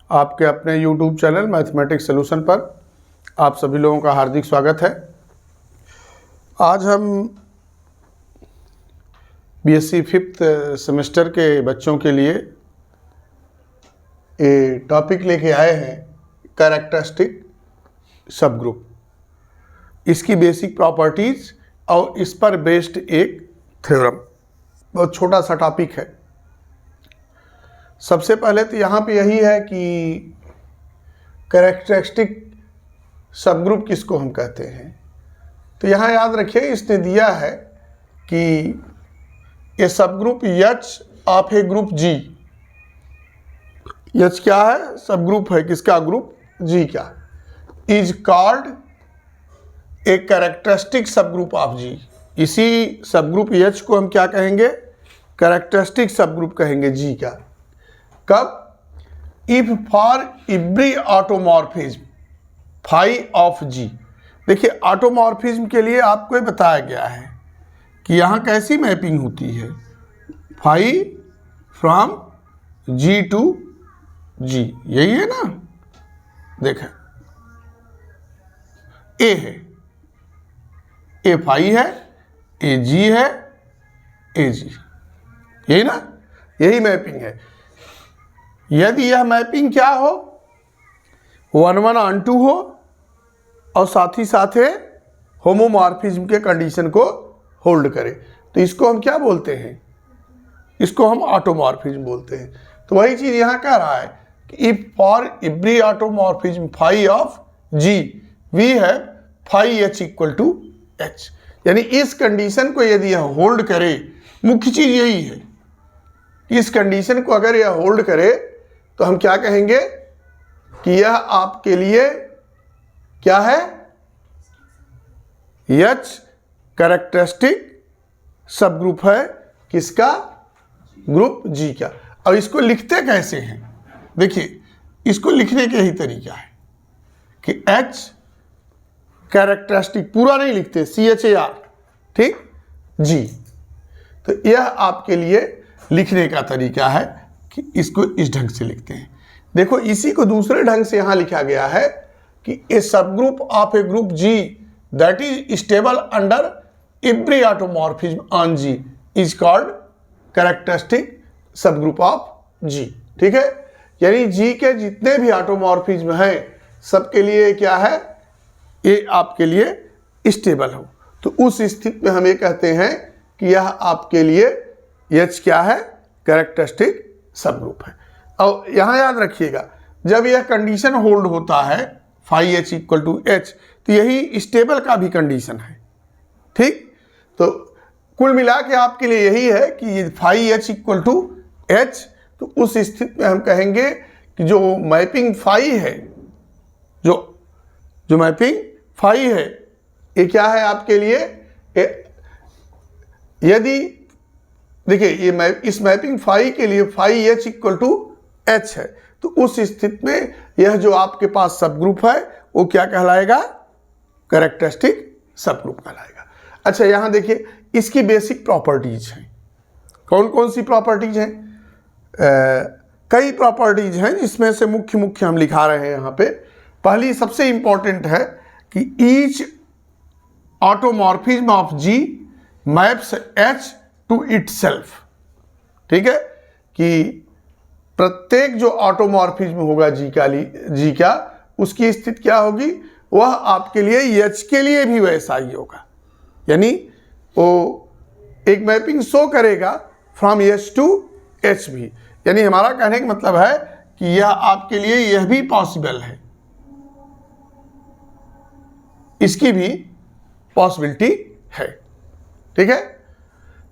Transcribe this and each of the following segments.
आपके अपने YouTube channel mathematics solution पर आप सभी लोगों का हार्दिक स्वागत है। आज हम बीएससी 5th सेमेस्टर के बच्चों के लिए ये टॉपिक लेके आए हैं, कैरेक्टरिस्टिक सब ग्रुप, इसकी बेसिक प्रॉपर्टीज और इस पर बेस्ड एक थ्योरम। बहुत छोटा सा टॉपिक है। सबसे पहले तो यहाँ पे यही है कि कैरेक्टरिस्टिक सब ग्रुप किसको हम कहते हैं। तो यहाँ याद रखिए, इसने दिया है कि ये subgroup H of a group G. H क्या है? सब ग्रुप है। किसका ग्रुप? जी का। Is called a characteristic subgroup of G. इसी सब ग्रुप एच को हम क्या कहेंगे? कैरेक्टरिस्टिक सब ग्रुप कहेंगे जी का। कब? If for every automorphism phi of G. देखिए, ऑटोमॉर्फिज्म के लिए आपको बताया गया है कि यहाँ कैसी मैपिंग होती है, फाई फ्रॉम जी टू जी। यही है ना? देखें, ए है, ए फाई है, ए जी है, ए जी, यही ना? यही मैपिंग है। यदि यह मैपिंग क्या हो, 1 1 2 हो और साथ ही साथ होमोमॉर्फिज्म के कंडीशन को होल्ड करे, तो इसको हम क्या बोलते हैं? इसको हम ऑटोमॉर्फिज्म बोलते हैं। तो वही चीज यहां कह रहा है कि if for every automorphism phi of G we have phi H equal to H. यानी इस कंडीशन को यदि यह होल्ड करे, मुख्य चीज यही है, इस कंडीशन को अगर यह होल्ड करे तो हम क्या कहेंगे कि यह आपके लिए क्या है? एच कैरेक्टरिस्टिक सब ग्रुप है। किसका? ग्रुप जी का। अब इसको लिखते कैसे हैं? देखिए, इसको लिखने के ही तरीका है कि एच कैरेक्टरिस्टिक पूरा नहीं लिखते, CHAR, ठीक, जी। तो यह आपके लिए लिखने का तरीका है कि इसको इस ढंग से लिखते हैं। देखो, इसी को दूसरे ढंग से यहां लिखा गया है कि a subgroup of a group G that is stable under every automorphism on G is called characteristic subgroup of G. ठीक है? यानी जी के जितने भी ऑटोमॉर्फिज्म हैं सबके लिए क्या है? ये आपके लिए स्टेबल हो। तो उस स्थिति में हम ये कहते हैं कि यह आपके लिए एच क्या है? कैरेक्टरिस्टिक सब ग्रुप है। और यहां याद रखिएगा, जब यह कंडीशन होल्ड होता है phi H equal to H, तो यही स्टेबल का भी कंडीशन है। ठीक? तो कुल मिला के आपके लिए यही है कि phi H equal to H. तो उस स्थिति में हम कहेंगे कि जो मैपिंग फाई है, जो मैपिंग फाई है, ये क्या है आपके लिए? यदि देखिए, ये इस मैपिंग फाई के लिए phi H equal to H है, तो उस स्थिति में यह जो आपके पास सब ग्रुप है वो क्या कहलाएगा? कैरेक्टरिस्टिक सब ग्रुप कहलाएगा। अच्छा, यहां देखिए, इसकी बेसिक प्रॉपर्टीज हैं। कौन कौन सी प्रॉपर्टीज हैं? कई प्रॉपर्टीज हैं, जिसमें से मुख्य हम लिखा रहे हैं यहां पे। पहली सबसे इंपॉर्टेंट है कि each automorphism of G maps H to itself. ठीक है? कि प्रत्येक जो ऑटोमॉर्फिज्म होगा जी का उसकी स्थिति क्या होगी? वह आपके लिए एच के लिए भी वैसा ही होगा। यानी वो एक मैपिंग शो करेगा फ्रॉम एच टू एच भी। यानी हमारा कहने का मतलब है कि यह आपके लिए यह भी पॉसिबल है, इसकी भी पॉसिबिलिटी है। ठीक है?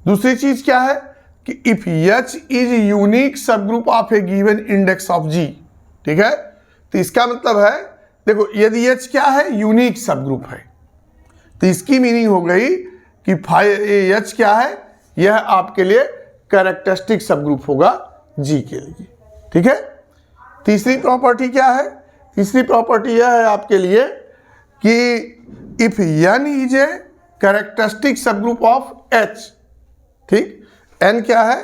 दूसरी चीज क्या है कि if H is unique subgroup of a given index of G. ठीक है? तो इसका मतलब है, देखो, यदि एच क्या है? यूनिक सब ग्रुप है, तो इसकी मीनिंग हो गई कि एच क्या है? यह आपके लिए कैरेक्टरिस्टिक सब ग्रुप होगा जी के लिए। ठीक है? तीसरी प्रॉपर्टी क्या है? तीसरी प्रॉपर्टी यह है आपके लिए कि if N is a characteristic subgroup of H. ठीक? एन क्या है?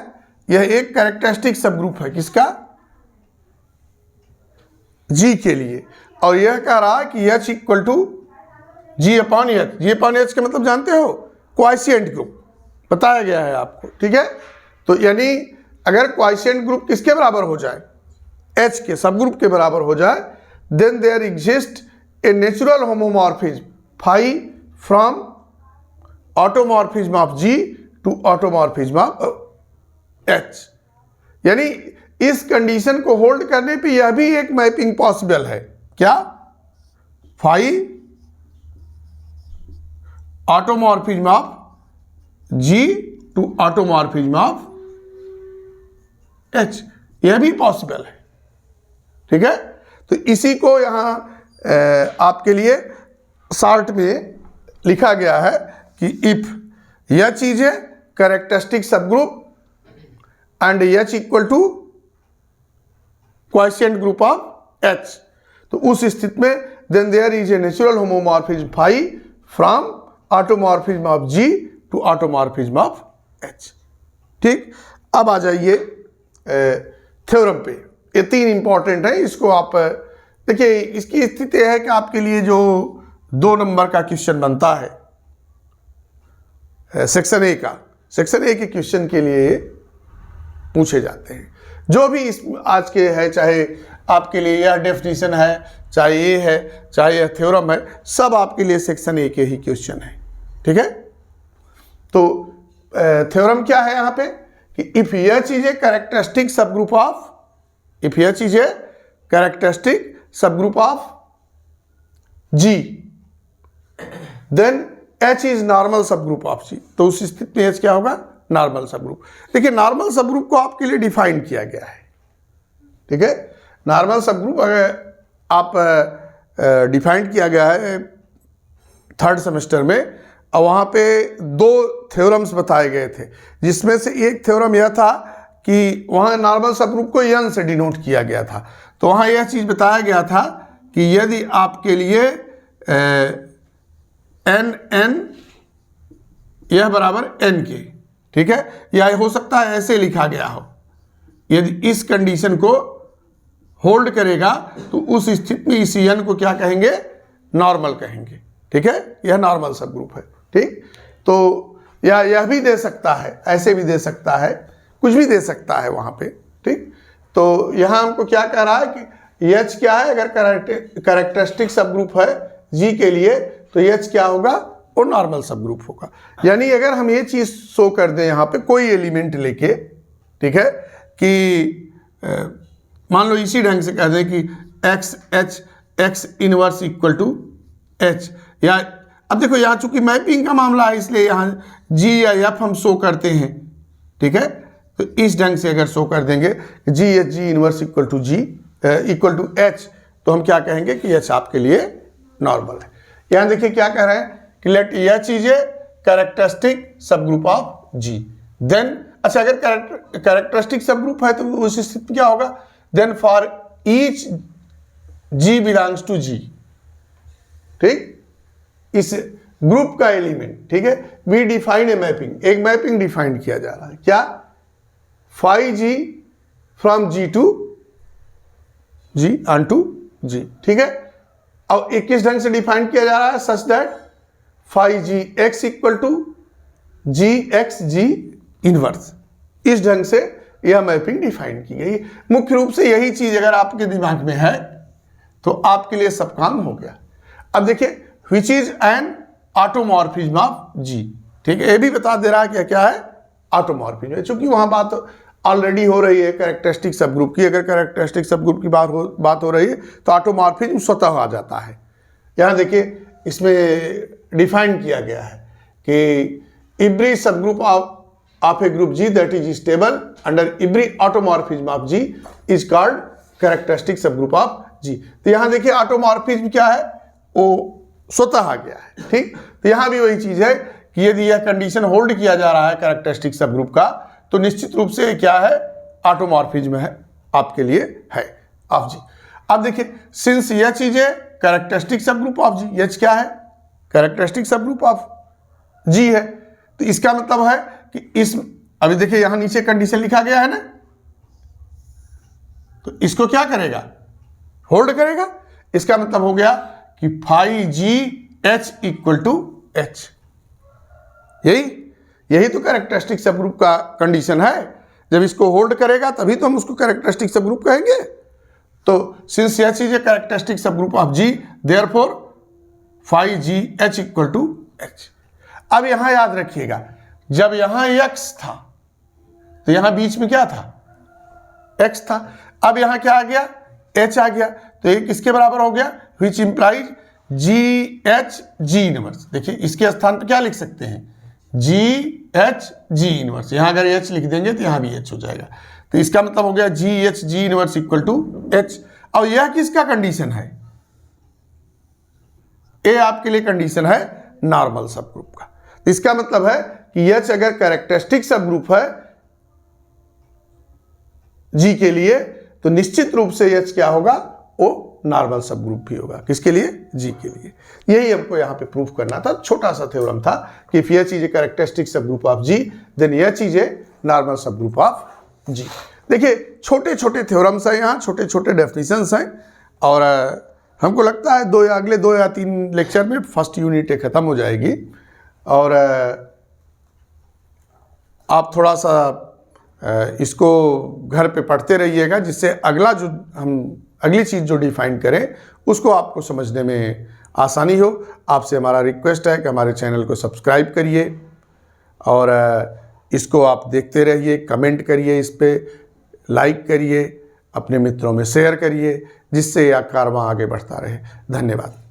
यह एक कैरेक्टरिस्टिक सब ग्रुप है। किसका? जी के लिए, और यह कह रहा है कि H equal to G upon H. G upon H का मतलब जानते हो, क्वाइशिएंट ग्रुप बताया गया है आपको, ठीक है। तो यानी अगर क्वाइशिएंट ग्रुप किसके बराबर हो जाए, H के सब ग्रुप के बराबर हो जाए, then there exist a natural homomorphism phi from automorphism of G to automorphism of H। यानी इस कंडीशन को होल्ड करने पे यह भी एक मैपिंग पॉसिबल है, क्या, phi automorphism of G to automorphism of H, यह भी पॉसिबल है, ठीक है। तो इसी को यहां आपके लिए शॉर्ट में लिखा गया है कि इफ यह चीज है characteristic subgroup and H equal to quotient group of H, तो उस स्थिति में then there is a natural homomorphism phi from automorphism of G to automorphism of H। ठीक, अब आ जाइए थ्योरम पे। ये तीन इंपॉर्टेंट है, इसको आप देखिए। इसकी स्थिति है कि आपके लिए जो 2 नंबर का क्वेश्चन बनता है सेक्शन ए का, सेक्शन ए के क्वेश्चन के लिए पूछे जाते हैं। जो भी इस आज के है, चाहे आपके लिए यह डेफिनेशन है, चाहे ये है, चाहे यह थ्योरम है, सब आपके लिए सेक्शन ए के ही क्वेश्चन है, ठीक है। तो थ्योरम क्या है यहाँ पे कि इफ यह चीजें characteristic subgroup of, if यह चीजें characteristic subgroup of G, then H is normal subgroup of G। तो उस स्थिति में H क्या होगा, नॉर्मल सब ग्रुप। देखिए नॉर्मल सब ग्रुप को आपके लिए डिफाइन किया गया है, ठीक है। नॉर्मल सब ग्रुप अगर आप डिफाइन किया गया है 3rd सेमेस्टर में, और वहाँ पे 2 थ्योरम्स बताए गए थे, जिसमें से एक थ्योरम यह था कि वहाँ नॉर्मल सब ग्रुप को n से डिनोट किया गया था। तो वहाँ यह चीज़ बताया गया था कि यदि आपके लिए n यह बराबर n के, ठीक है, या हो सकता है ऐसे लिखा गया हो, यदि इस कंडीशन को होल्ड करेगा तो उस स्थिति में इस n को क्या कहेंगे, नॉर्मल कहेंगे, ठीक है। यह नॉर्मल सब ग्रुप है, ठीक। तो यह भी दे सकता है, ऐसे भी दे सकता है, कुछ भी दे सकता है वहां पे, ठीक। तो यहां हमको क्या कह रहा है कि H क्या है, अगर कैरेक्टरिस्टिक सब ग्रुप है G के लिए, तो H क्या होगा, वो नॉर्मल सब ग्रुप होगा। यानी अगर हम ये चीज शो कर दें यहाँ पे कोई एलिमेंट लेके, ठीक है, कि मान लो इसी ढंग से कह दें कि x inverse equal to H, या अब देखो यहाँ चूंकि मैपिंग का मामला है इसलिए यहाँ G या F हम शो करते हैं, ठीक है। तो इस ढंग से अगर शो कर देंगे G inverse equal to G equal to H, तो हम क्या कहेंगे कि H आपके लिए नॉर्मल है। यहाँ देखिए क्या कह रहे हैं कि लेट यह चीजें characteristic subgroup of G, then अच्छा अगर कैरेक्टरिस्टिक सब ग्रुप है तो उस स्थिति क्या होगा, then for each G belongs to G, ठीक, इस ग्रुप का एलिमेंट, ठीक है, वी डिफाइन ए मैपिंग, एक मैपिंग डिफाइन किया जा रहा है, क्या, phi G from G to G onto G, ठीक है। अब एक किस ढंग से डिफाइन किया जा रहा है, such that phi G x equal to G x G inverse, इस ढंग से यह मैपिंग डिफाइन की गई। मुख्य रूप से यही चीज अगर आपके दिमाग में है तो आपके लिए सब काम हो गया। अब देखिए which is an automorphism of G, ठीक है, ये भी बता दे रहा है क्या है, ऑटोमॉर्फिज्म। चूंकि वहां बात ऑलरेडी हो रही है कैरेक्टरिस्टिक सब ग्रुप की, अगर कैरेक्टरिस्टिक सब ग्रुप की बात हो रही है तो ऑटोमॉर्फिज्म स्वतः आ जाता है। यहाँ देखिए इसमें डिफाइन किया गया है कि एवरी सब group of a group G that is stable under every automorphism of G is called characteristic subgroup of G। तो यहाँ देखिए ऑटोमॉर्फिज्म क्या है, वो स्वतः आ गया है, ठीक। तो यहाँ भी वही चीज है कि यदि यह कंडीशन होल्ड किया जा रहा है कैरेक्टरिस्टिक सब ग्रुप का, तो निश्चित रूप से क्या है, ऑटोमॉर्फिज्म है आपके लिए है ऑफ G। अब देखिए सिंस यह चीज है characteristic subgroup of G, H क्या है, characteristic subgroup of G है, तो इसका मतलब है कि इस, अभी देखिए यहां नीचे कंडीशन लिखा गया है ना, तो इसको क्या करेगा, होल्ड करेगा, इसका मतलब हो गया कि phi G H equal to H. यही तो कैरेक्टरिस्टिक सबग्रुप का कंडीशन है। जब इसको होल्ड करेगा तभी तो हम उसको कैरेक्टरिस्टिक सबग्रुप कहेंगे। तो since H is a characteristic subgroup of G, therefore phi G H equal to H. अब यहां याद रखिएगा, जब यहां x था तो यहां बीच में क्या था, x था। अब यहां क्या आ गया, h आ गया, तो ये किसके बराबर हो गया, which implies ji H G inverse. देखिए इसके स्थान पर क्या लिख सकते हैं, जी एच जी इनवर्स। यहां अगर h लिख देंगे तो यहां भी h हो जाएगा। तो इसका मतलब हो गया G H G inverse equal to H. और यह किसका कंडीशन है, ए आपके लिए कंडीशन है नॉर्मल सब ग्रुप का। तो इसका मतलब है कि H अगर कैरेक्टरिस्टिक सब ग्रुप है G के लिए, तो निश्चित रूप से H क्या होगा, वो नॉर्मल सब ग्रुप भी होगा। किसके लिए, G के लिए। यही हमको यहां पे प्रूफ करना था, छोटा सा थ्योरम था कि if H is a characteristic subgroup of G, then H is a normal subgroup of G। देखिए छोटे छोटे थ्योरम्स हैं यहाँ, छोटे छोटे डेफिनेशंस हैं, और हमको लगता है अगले 2 या 3 लेक्चर में फर्स्ट यूनिट खत्म हो जाएगी। और आप थोड़ा सा इसको घर पे पढ़ते रहिएगा, जिससे अगली चीज़ जो डिफाइन करें उसको आपको समझने में आसानी हो। आपसे हमारा रिक्वेस्ट है कि हमारे चैनल को सब्सक्राइब करिए और इसको आप देखते रहिए, कमेंट करिए, इस पर लाइक करिए, अपने मित्रों में शेयर करिए, जिससे यह कारवां आगे बढ़ता रहे। धन्यवाद।